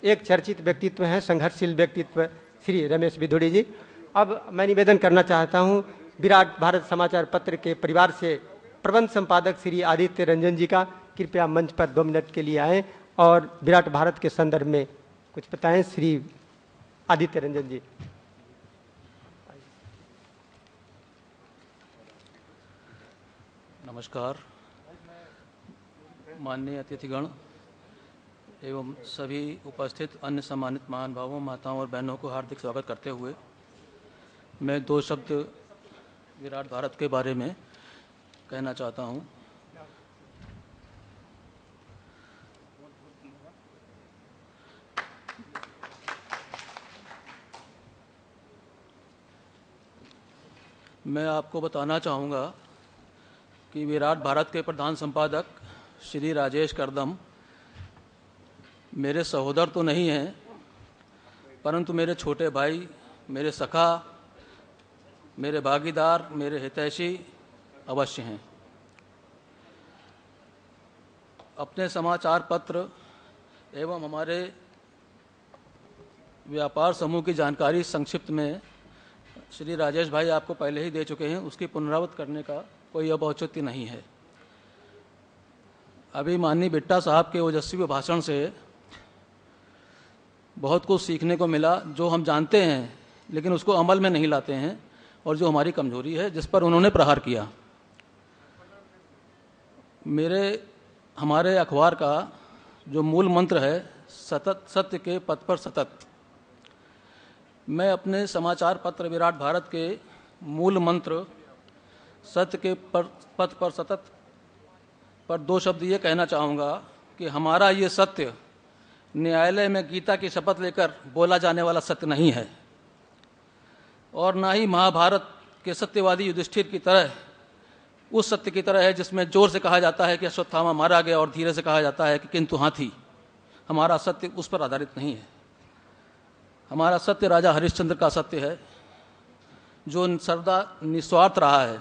एक चर्चित व्यक्तित्व हैं, संघर्षशील व्यक्तित्व श्री रमेश भिदोड़ी जी। अब मैं निवेदन करना चाहता हूं विराट भारत समाचार पत्र के परिवार से प्रबंध संपादक श्री आदित्य रंजन जी का कृपया मंच पर 2 मिनट के लिए आएं और विराट भारत के संदर्भ में कुछ बताएं। श्री आदित्य रंजन जी। नमस्कार। माननीय अतिथिगण एवं सभी उपस्थित अन्य सम्मानित महानुभावों, माताओं और बहनों को हार्दिक स्वागत करते हुए मैं 2 शब्द विराट भारत के बारे में कहना चाहता हूं। मैं आपको बताना चाहूँगा कि विराट भारत के प्रधान संपादक श्री राजेश करदम मेरे सहोदर तो नहीं हैं, परंतु मेरे छोटे भाई, मेरे सखा, मेरे भागीदार, मेरे हितैषी अवश्य हैं। अपने समाचार पत्र एवं हमारे व्यापार समूह की जानकारी संक्षिप्त में श्री राजेश भाई आपको पहले ही दे चुके हैं, उसकी पुनरावृत्ति करने का कोई अब औचित्य नहीं है। अभी माननीय बिट्टा साहब के ओजस्वी भाषण से बहुत कुछ सीखने को मिला, जो हम जानते हैं लेकिन उसको अमल में नहीं लाते हैं, और जो हमारी कमजोरी है जिस पर उन्होंने प्रहार किया। हमारे अखबार का जो मूल मंत्र है सतत, सत्य के पथ पर सतत। मैं अपने समाचार पत्र विराट भारत के मूल मंत्र सत्य के पथ पर सतत पर 2 शब्द ये कहना चाहूँगा कि हमारा ये सत्य न्यायालय में गीता की शपथ लेकर बोला जाने वाला सत्य नहीं है, और ना ही महाभारत के सत्यवादी युधिष्ठिर की तरह उस सत्य की तरह है जिसमें जोर से कहा जाता है कि अश्वत्थामा मारा गया और धीरे से कहा जाता है कि किंतु हाथी। हमारा सत्य उस पर आधारित नहीं है। हमारा सत्य राजा हरिश्चंद्र का सत्य है जो सर्वदा निस्वार्थ रहा है।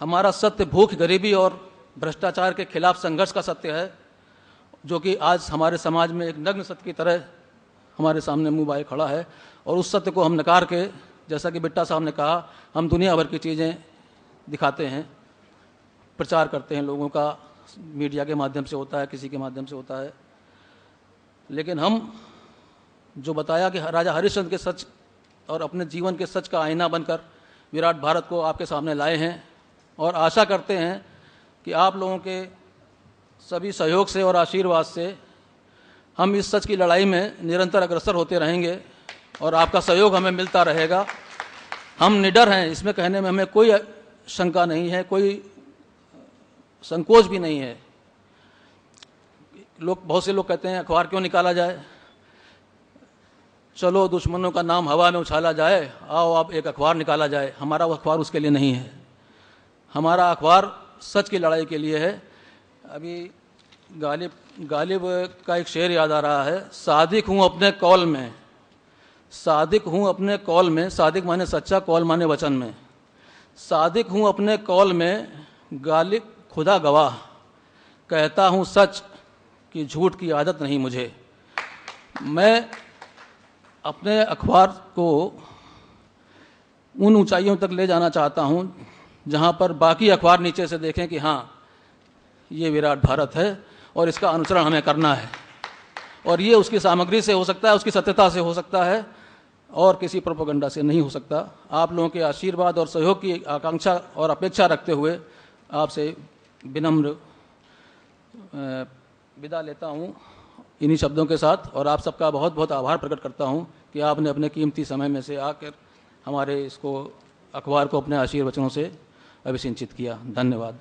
हमारा सत्य भूख, गरीबी और भ्रष्टाचार के खिलाफ संघर्ष का सत्य है, जो कि आज हमारे समाज में एक नग्न सत्य की तरह हमारे सामने मुँह बाए खड़ा है। और उस सत्य को हम नकार के, जैसा कि बिट्टा साहब ने कहा, हम दुनिया भर की चीज़ें दिखाते हैं, प्रचार करते हैं लोगों का, मीडिया के माध्यम से होता है, किसी के माध्यम से होता है, लेकिन हम जो बताया कि राजा हरिश्चंद्र के सच और अपने जीवन के सच का आईना बनकर विराट भारत को आपके सामने लाए हैं, और आशा करते हैं कि आप लोगों के सभी सहयोग से और आशीर्वाद से हम इस सच की लड़ाई में निरंतर अग्रसर होते रहेंगे और आपका सहयोग हमें मिलता रहेगा। हम निडर हैं, इसमें कहने में हमें कोई शंका नहीं है, कोई संकोच भी नहीं है। बहुत से लोग कहते हैं अखबार क्यों निकाला जाए, चलो दुश्मनों का नाम हवा में उछाला जाए, आओ अब एक अखबार निकाला जाए। हमारा वो अखबार उसके लिए नहीं है। हमारा अखबार सच की लड़ाई के लिए है। अभी गालिब का एक शेर याद आ रहा है, सादिक हूँ अपने कौल में, सादिक हूँ अपने कौल में, सादिक माने सच्चा, कौल माने वचन में। सादिक हूँ अपने कौल में, गालिब खुदा गवाह, कहता हूँ सच कि झूठ की आदत नहीं मुझे। मैं अपने अखबार को उन ऊंचाइयों तक ले जाना चाहता हूं जहां पर बाकी अखबार नीचे से देखें कि हाँ, ये विराट भारत है और इसका अनुसरण हमें करना है। और ये उसकी सामग्री से हो सकता है, उसकी सत्यता से हो सकता है, और किसी प्रोपेगेंडा से नहीं हो सकता। आप लोगों के आशीर्वाद और सहयोग की आकांक्षा और अपेक्षा रखते हुए आपसे विनम्र विदा लेता हूं इन्हीं शब्दों के साथ, और आप सबका बहुत बहुत आभार प्रकट करता हूं कि आपने अपने कीमती समय में से आकर हमारे इसको अखबार को अपने आशीर्वचनों से अभिसिंचित किया। धन्यवाद।